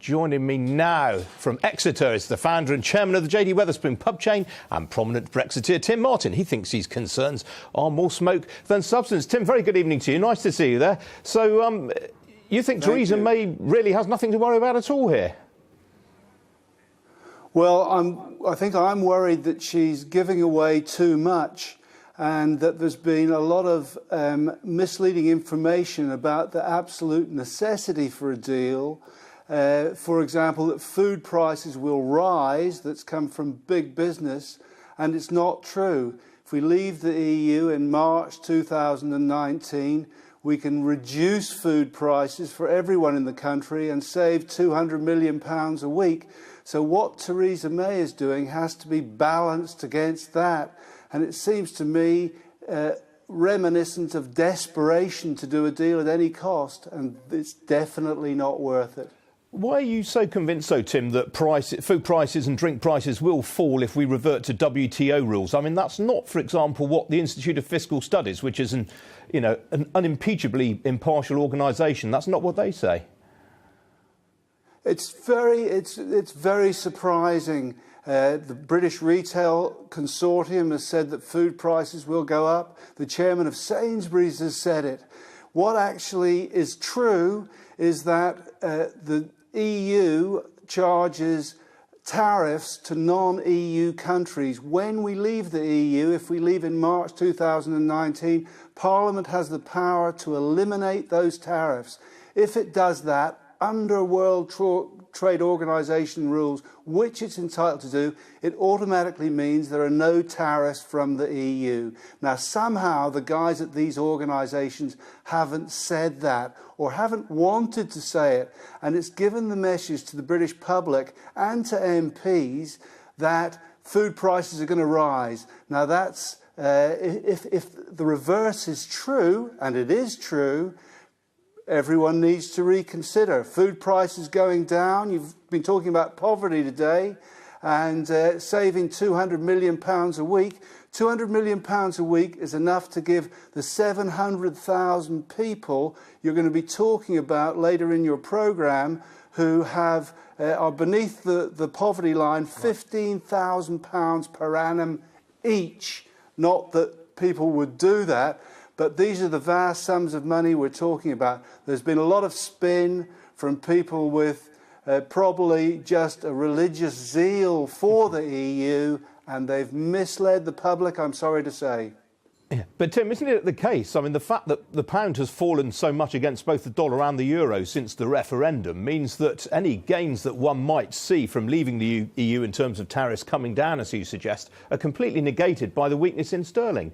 Joining me now from Exeter is the founder and chairman of the JD Wetherspoon pub chain and prominent Brexiteer, Tim Martin. He thinks his concerns are more smoke than substance. Tim, very good evening to you. Nice to see you there. So you think Theresa May really has nothing to worry about at all here? Well, I think I'm worried that she's giving away too much and that there's been a lot of misleading information about the absolute necessity for a deal. For example, that food prices will rise, that's come from big business, and it's not true. If we leave the EU in March 2019, we can reduce food prices for everyone in the country and save £200 million a week. So what Theresa May is doing has to be balanced against that. And it seems to me reminiscent of desperation to do a deal at any cost, and it's definitely not worth it. Why are you so convinced, though, Tim, that food prices and drink prices will fall if we revert to WTO rules? I mean, that's not, for example, what the Institute of Fiscal Studies, which is an unimpeachably impartial organisation, that's not what they say. It's very surprising. The British Retail Consortium has said that food prices will go up. The chairman of Sainsbury's has said it. What actually is true is that the EU charges tariffs to non-EU countries. When we leave the EU, if we leave in March 2019, Parliament has the power to eliminate those tariffs. If it does that, under World Trade Organization rules, which it's entitled to do, it automatically means there are no tariffs from the EU. Now, somehow the guys at these organisations haven't said that or haven't wanted to say it, and it's given the message to the British public and to MPs that food prices are going to rise. Now, that's if the reverse is true, and it is true, everyone needs to reconsider. Food prices going down. You've been talking about poverty today and saving £200 million a week. £200 million a week is enough to give the 700,000 people you're going to be talking about later in your programme who are beneath the poverty line, £15,000 per annum each. Not that people would do that, but these are the vast sums of money we're talking about. There's been a lot of spin from people with probably just a religious zeal for the EU, and they've misled the public, I'm sorry to say. Yeah. But Tim, isn't it the case? I mean, the fact that the pound has fallen so much against both the dollar and the euro since the referendum means that any gains that one might see from leaving the EU in terms of tariffs coming down, as you suggest, are completely negated by the weakness in sterling.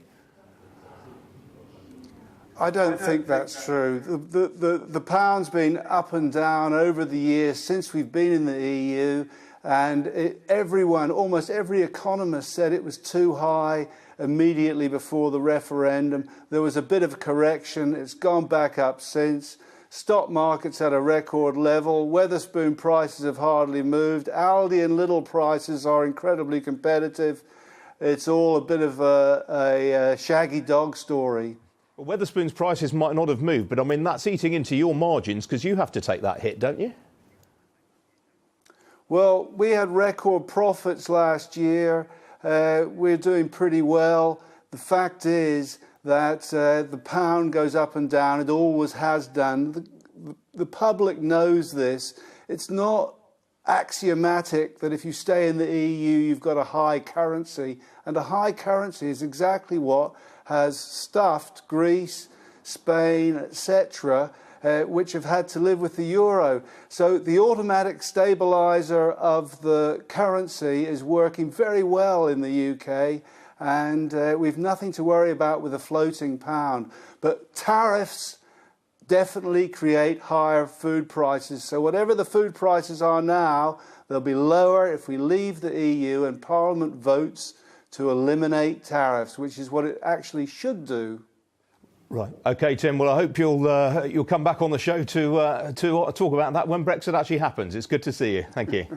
I don't think that's true. The pound's been up and down over the years since we've been in the EU, and almost every economist said it was too high immediately before the referendum. There was a bit of a correction. It's gone back up since. Stock market's at a record level. Wetherspoon prices have hardly moved. Aldi and Lidl prices are incredibly competitive. It's all a bit of a shaggy dog story. Well, Wetherspoon's prices might not have moved, but I mean, that's eating into your margins because you have to take that hit, don't you? Well, we had record profits last year. We're doing pretty well. The fact is that the pound goes up and down. It always has done. The public knows this. It's not axiomatic that if you stay in the EU, you've got a high currency. And a high currency is exactly what has stuffed Greece, Spain, etc., which have had to live with the euro. So the automatic stabiliser of the currency is working very well in the UK, and we've nothing to worry about with a floating pound. But tariffs definitely create higher food prices. So whatever the food prices are now, they'll be lower if we leave the EU and Parliament votes to eliminate tariffs, which is what it actually should do. Right. OK, Tim. Well, I hope you'll come back on the show to talk about that when Brexit actually happens. It's good to see you. Thank you.